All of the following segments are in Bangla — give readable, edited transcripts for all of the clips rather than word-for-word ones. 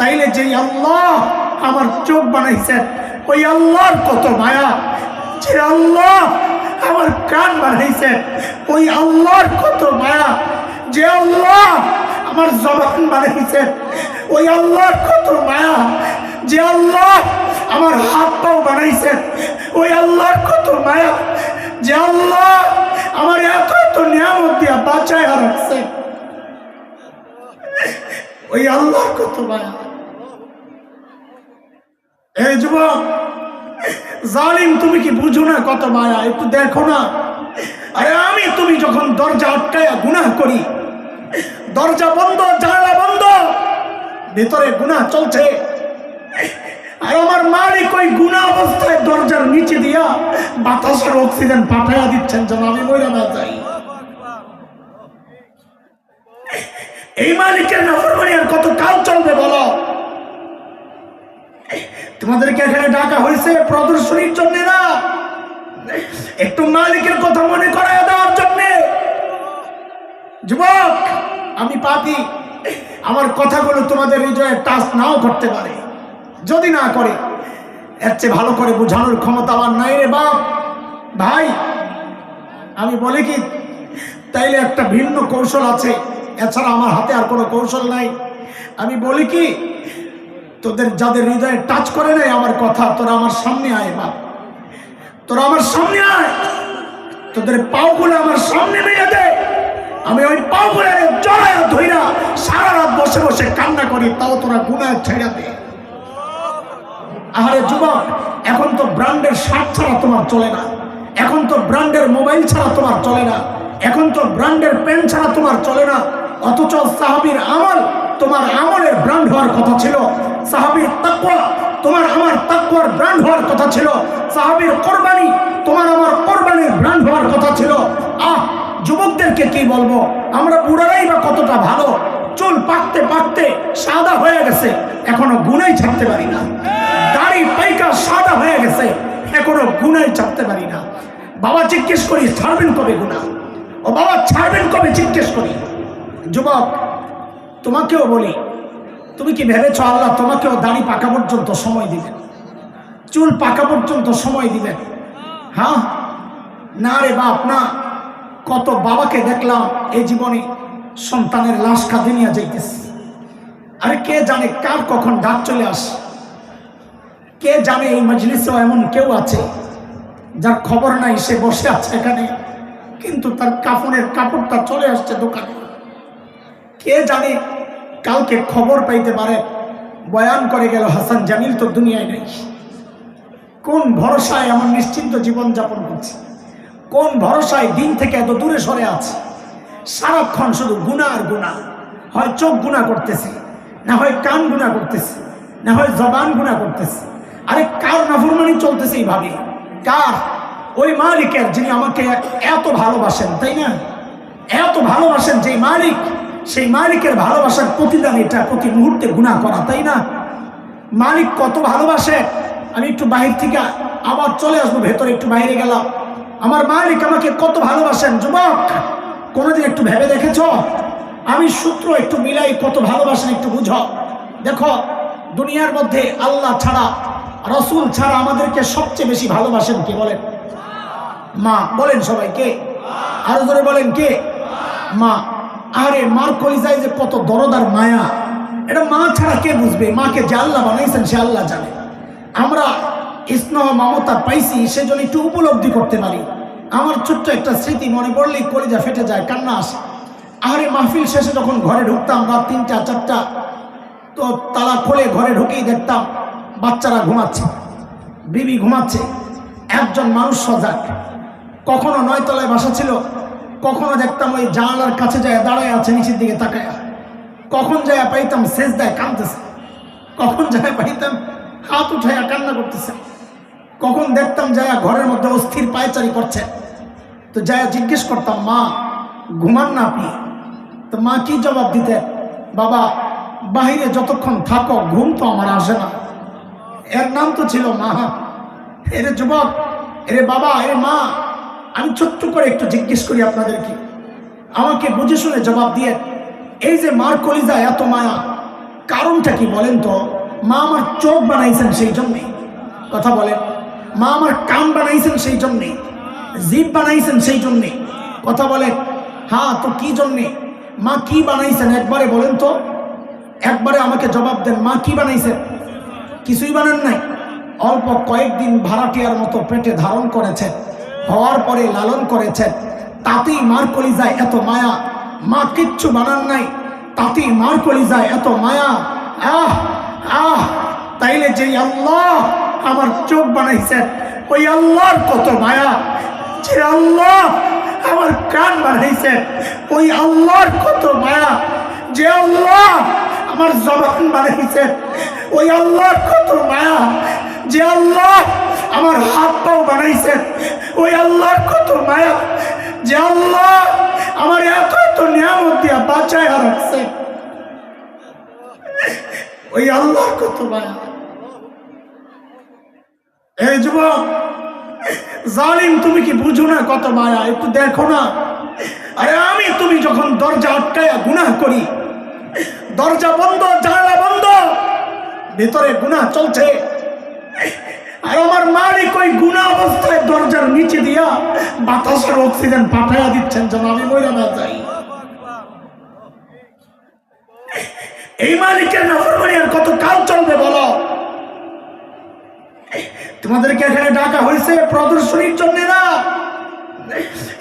তাইলে যে আল্লাহ আমার চোখ বানাইছেন ওই আল্লাহর কত মায়া, যে আল্লাহ আমার কান বানাইছেন ওই আল্লাহর কত মায়া, যে আল্লাহ আমার জবান বানাইছেন ওই আল্লাহর কত মায়া, যে আল্লাহ আমার হাত পাও বানাইছেন ওই আল্লাহর কত মায়া, যে আল্লাহ আমার এত এত নিয়ামত দিয়া বাঁচায় রাখছেন ওই আল্লাহর কত মায়া। এই যুবক জালিম, তুমি কি বুঝো না কত মায়া? একটু দেখো না। আরে আমি তুমি যখন দরজা আটকায়া গুনাহ করি, দরজা বন্ধ, জানালা বন্ধ, ভিতরে গুনাহ চলছে, আর আমার মালিক ওই গুনাহ অবস্থায় দরজার নিচে দিয়া বাতাসের অক্সিজেন পাঠাইয়া দিচ্ছেন যেন আমি মরে না যাই। এই মালিকের নাফরমানি আর কত কাল চলবে বলো? তোমাদেরকে এখানে ডাকা হয়েছে প্রদর্শনীর জন্য না, একটু মালিকের কথা মনে করায় দেওয়ার জন্য। যুবক, আমি পাপী, আমার কথাগুলো তোমাদের হৃদয়ে টাচ নাও করতে পারে। যদি না করে, এর চেয়ে ভালো করে বোঝানোর ক্ষমতা আমার নাই রে বাপ। ভাই আমি বলি কি, তাইলে একটা ভিন্ন কৌশল আছে, এছাড়া আমার হাতে আর কোনো কৌশল নাই। আমি বলি কি, তোদের যাদের হৃদয়ে টাচ করে নাই আমার কথা, তোরা আমার সামনে আয় বাপ, তোরা আমার সামনে আয়, তোদের পাওগুলো আমার সামনে মেরে দে, আমি ওই পাওগুলো জড়ায়া ধইরা সারা রাত বসে বসে কান্না করি, তাও তোরা গুনাহ ছেড়ে দে। আরে যুবক, এখন তো ব্র্যান্ডের শার্ট ছাড়া তোমার চলে না, এখন তো ব্র্যান্ডের মোবাইল ছাড়া তোমার চলে না, এখন তো ব্র্যান্ডের পেন ছাড়া তোমার চলে না। অথচ সাহাবীর আমল তোমার আমলের ব্র্যান্ড হওয়ার কথা ছিল, সাহাবীর তাকওয়া তোমার আমার তাকওয়ার ব্র্যান্ড হওয়ার কথা ছিল, সাহাবীর কোরবানি তোমার আমার কোরবানির ব্র্যান্ড হওয়ার কথা ছিল। যুবকদেরকে কি বলবো, আমরা বুড়ারাই বা কতটা ভালো, চুল পাকতে পাকতে সাদা হয়ে গেছে, এখনো গুনাই ছাড়তে পারি না, দাড়ি পাইকা সাদা হয়ে গেছে, এখনো গুনাই ছাড়তে পারি না। বাবা জিজ্ঞেস করি ছাড়বেন কবে গুনাহ, ও বাবা ছাড়বেন কবে জিজ্ঞেস করি। যুবক তোমাকেও বলি, তুমি কি ভেবেছ আল্লাহ তোমাকেও দাড়ি পাকা পর্যন্ত সময় দিবেন, চুল পাকা পর্যন্ত সময় দিবেন? হ্যাঁ না রে বাপ না। কত বাবাকে দেখলাম এই জীবনে সন্তানের লাশ কাঁধে নিয়ে যাইতেছে। আরে কে জানে কার কখন ডাক চলে আসে, কে জানে এই মজলিসেও এমন কেউ আছে যার খবর নাই, সে বসে আছে এখানে কিন্তু তার কাফনের কাপড়টা চলে আসছে দোকানে। কে জানে কালকে খবর পাইতে পারে বয়ান করে গেল হাসান জামিল তো দুনিয়ায় নেই। কোন ভরসায় এমন নিশ্চিন্ত জীবন যাপন করছে, কোন ভরসায় দিন থেকে এত দূরে সরে আছে, সারাক্ষণ শুধু গুনাহ আর গুনাহ। হয় চোখ গুনাহ করতেছে, না হয় কান গুনাহ করতেছে, না হয় জবান গুনাহ করতেছে। আরে কার নাফরমানি চলতেছে এইভাবে? কার? ওই মালিকের যিনি আমাকে এত ভালোবাসেন, তাই না? এত ভালোবাসেন যে মালিক, সেই মালিকের ভালোবাসার প্রতিদান এটা প্রতি মুহূর্তে গুনাহ করা, তাই না? মালিক কত ভালোবাসে। আমি একটু বাহির থেকে আবার চলে আসবো, ভেতরে একটু বাইরে গেলাম। আমার মালিক আমাকে কত ভালোবাসেন। যুবক কোনোদিন একটু ভেবে দেখেছ? আমি সূত্র একটু মিলাই কত ভালোবাসেন একটু বুঝো। দেখো দুনিয়ার মধ্যে আল্লাহ ছাড়া, রসুল ছাড়া আমাদেরকে সবচেয়ে বেশি ভালোবাসেন কে বলেন? মা। বলেন সবাইকে, আরো ধরে বলেন কে? মা। আরে মার কলিজায় যে কত দরদার মায়া, এটা মা ছাড়া কে বুঝবে? মাকে যে আল্লাহ বানাইছেন সে আল্লাহ জানে। আমরা স্নেহ মমতা পাইছি সেজন্য একটু উপলব্ধি করতে পারি। আমার ছোট্ট একটা স্মৃতি মনে পড়লেই কলিজা ফেটে যায়, কান্না আসে। আরে মাহফিল শেষে যখন ঘরে ঢুকতাম রাত 3টা 4টা, তো তালা খুলে ঘরে ঢুকেই দেখতাম বাচ্চারা ঘুমাচ্ছে, বিবি ঘুমাচ্ছে, একজন মানুষ সজাগ। কখনো 9 তলায় বাসা ছিল, কখনো দেখতাম ওই জানালার কাছে যায় দাঁড়ায় আছে নিচের দিকে তাকায়া, কখন যায় পাইতাম সেজদায় কাঁদতেছে, কখন যায় পাইতাম হাত উঠাইয়া কান্না করতেছে, কখন দেখতাম যায় ঘরের মধ্যে অস্থির পায়চারি করছে। তো যায় জিজ্ঞেস করতাম, মা ঘুমান না আপনি? তো মা কি জবাব দিতেন? বাবা বাহিরে যতক্ষণ থাকো ঘুম তো আমার আসে না। এর নাম তো ছিল মা। এরে যুবক, এরে বাবা, এরে মা, আমি ছোট্ট করে একটু জিজ্ঞেস করি আপনাদেরকে, আমাকে বুঝে শুনে জবাব দিয়ে। এই যে মার কলিজা এত মায়া, কারণটা কি বলেন তো? মা আমার চোখ বানাইছেন সেই জন্যে। কথা বলেন। মা আমার কান বানাইছেন সেই জন্যে, জিভ বানাইছেন সেই জন্যে। কথা বলেন। হ্যাঁ, তো কি জন্যে? মা কি বানাইছেন একবারে বলেন তো, একবারে আমাকে জবাব দেন। মা কি বানাইছেন? কিছুই বানান নাই। অল্প কয়েকদিন ভাড়াটিয়ার মতো পেটে ধারণ করেছেন, হওয়ার পরে লালন করেছেন, তাতেই মার কলিজায় এত মায়া। মা কিচ্ছু বানান নাই, তাতেই মার কলিজায় এত মায়া। আহ আহ তাইলে যে আল্লাহ আমার চোখ বানাইছেন, ওই আল্লাহর কত মায়া। যে আল্লাহ আমার কান বানাইছেন, ওই আল্লাহর কত মায়া। যে আল্লাহ আমার জবান বানাইছেন, ওই আল্লাহর কত মায়া। যে আল্লাহ আমার হাত পাও বানাইছেন, ওই আল্লাহর কত মায়া। যে আল্লাহ আমার এত এত নিয়ামত দিয়া বাঁচায় রাখছেন, ওই আল্লাহর কত মায়া। এই যুবক জালিম, তুমি কি বুঝো না কত মায়া? একটু দেখো না। আরে আমি তুমি যখন দরজা আটকায়া গুনাহ করি, দরজা বন্ধ, জানালা বন্ধ, ভেতরে গুনাহ চলছে, আর আমার মালিক ওই গুনাহ অবস্থায় দরজার নিচে দিয়া বাতাসের অক্সিজেন পাঠাইয়া দিচ্ছেন যেন আমি মরে না যাই। এই মালিকের নাফরমানি আর কত কাল চলবে বলো? তোমাদেরকে এখানে ডাকা হয়েছে প্রদর্শনীর জন্য না,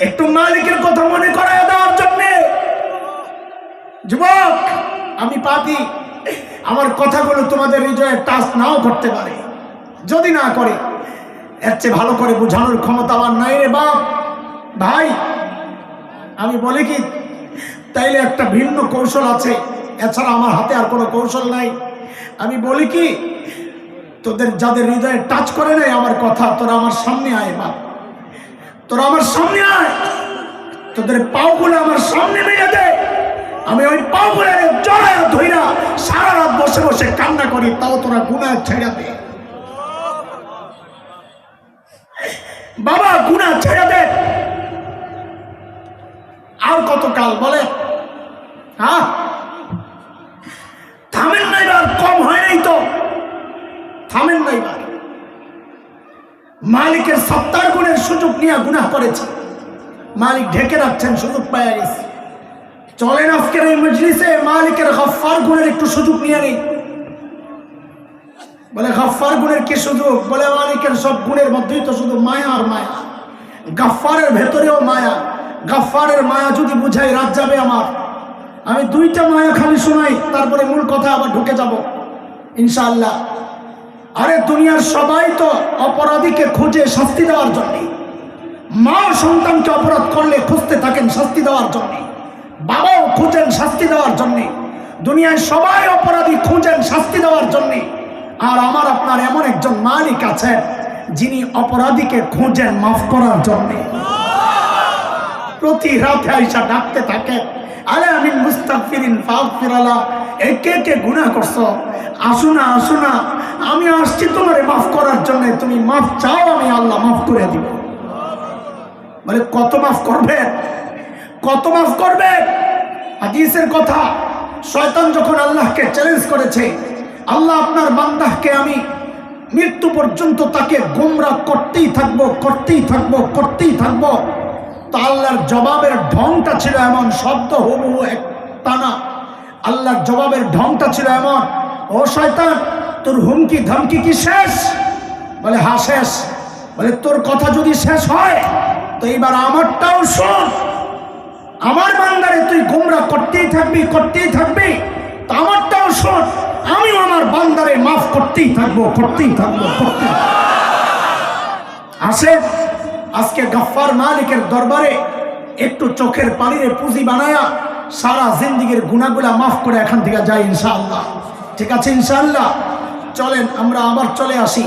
একটু মালিকের কথা মনে করায় দেওয়ার জন্য। যুবক, আমি পাপি, আমার কথাগুলো তোমাদের হৃদয়ে টাচ নাও করতে পারে। যদি না করে, এর চেয়ে ভালো করে বোঝানোর ক্ষমতা আমার নাই রে বাপ। ভাই আমি বলি কি, তাইলে একটা ভিন্ন কৌশল আছে, এছাড়া আমার হাতে আর কোনো কৌশল নাই। আমি বলি কি, তোদের যাদের হৃদয়ে টাচ করে নাই আমার কথা, তোরা আমার সামনে আয় বাপ, তোরা আমার সামনে আয়, তোদের পাওগুলো আমার সামনে মেরে দে। আমি ওই পাওগুলো জড়ায় ধইরা সারা রাত বসে বসে কান্না করি, তাও তোরা গুনাহ ছেড়ে দে বাবা, গুনাহ ছেড়ে দে। আর কত কাল বলে? হ্যাঁ, থামেন নাই বার, কম হয় নাই তো, থামেন নাই বার। মালিকের 70 গুণের সুযোগ নিয়ে গুনাহ করেছে, মালিক ঢেকে রাখছেন, সুযোগ পাওয়া গেছে। চলেন আজকের এই মজলিসে মালিকের গফফার গুণের একটু সুযোগ নিয়ে নেই। বলে গফফার গুণের কি সুযোগ? বলে মালিকের সব গুণের মধ্যেই তো শুধু মায়া আর মায়া, গফফারের ভেতরেও মায়া। গফফারের মায়া যদি বুঝাই রাত যাবে আমার। আমি দুইটা মায়া খালি শোনাই, তারপরে মূল কথা আবার ঢুকে যাব ইনশাআল্লাহ। আরে দুনিয়ার সবাই তো অপরাধীকে খুঁজে শাস্তি দেওয়ার জন্য, মা সন্তানকে অপরাধ করলে খুঁজতে থাকেন শাস্তি দেওয়ার জন্য, বাবাও খুঁজেন শাস্তি দেওয়ার জন্য, দুনিয়ায় সবাই অপরাধী খুঁজেন শাস্তি দেওয়ার জন্য। আর আমার আপনার এমন একজন মালিক আছেন যিনি অপরাধীকে খুঁজেন মাফ করার জন্য। প্রতি রাতে আইসা ডাকতে থাকে, আরে আমি মুস্তাগফিরিন ফাগফিরালা, এই কে কে গুনাহ করছো, আসো না আসো না, আমি আসছি তোমারে মাফ করার জন্য, তুমি মাফ চাও, আমি আল্লাহ মাফ করে দিব। বলে কত মাফ করবে, কত মাফ করবে? হাদিসের কথা, শয়তান যখন আল্লাহকে চ্যালেঞ্জ করেছে, আল্লাহ আপনার বান্দাকে আমি মৃত্যু পর্যন্ত তাকে গোমরাহ করতেই থাকবো, করতেই থাকবো, করতেই থাকবো, তো আল্লাহর জবাবের ঢংটা ছিল এমন, শব্দ হুবহু এক টানা। আল্লাহর জবাবের ঢংটা ছিল এমন, ও শয়তান তোর হুমকি ধমকি কি শেষ? বলে হ্যাঁ শেষ। বলে তোর কথা যদি শেষ হয় তো এইবার আমারটাও শোন। আমার বান্দারে তুই গোমরাহ করতেই থাকবি, করতেই থাকবি, তো আমারটাও শোন, আমিও আমার বান্দারে মাফ করতেই থাকবো, করতেই থাকবো, করতেই। আসে আজকে গফফার মালিকের দরবারে একটু চোখের পানিরে পুঁজি বানায়া সারা জিন্দিগির গুনাহগুলা মাফ করে এখান থেকে যাই ইনশাআল্লাহ। ঠিক আছে ইনশাআল্লাহ। চলেন আমরা আবার চলে আসি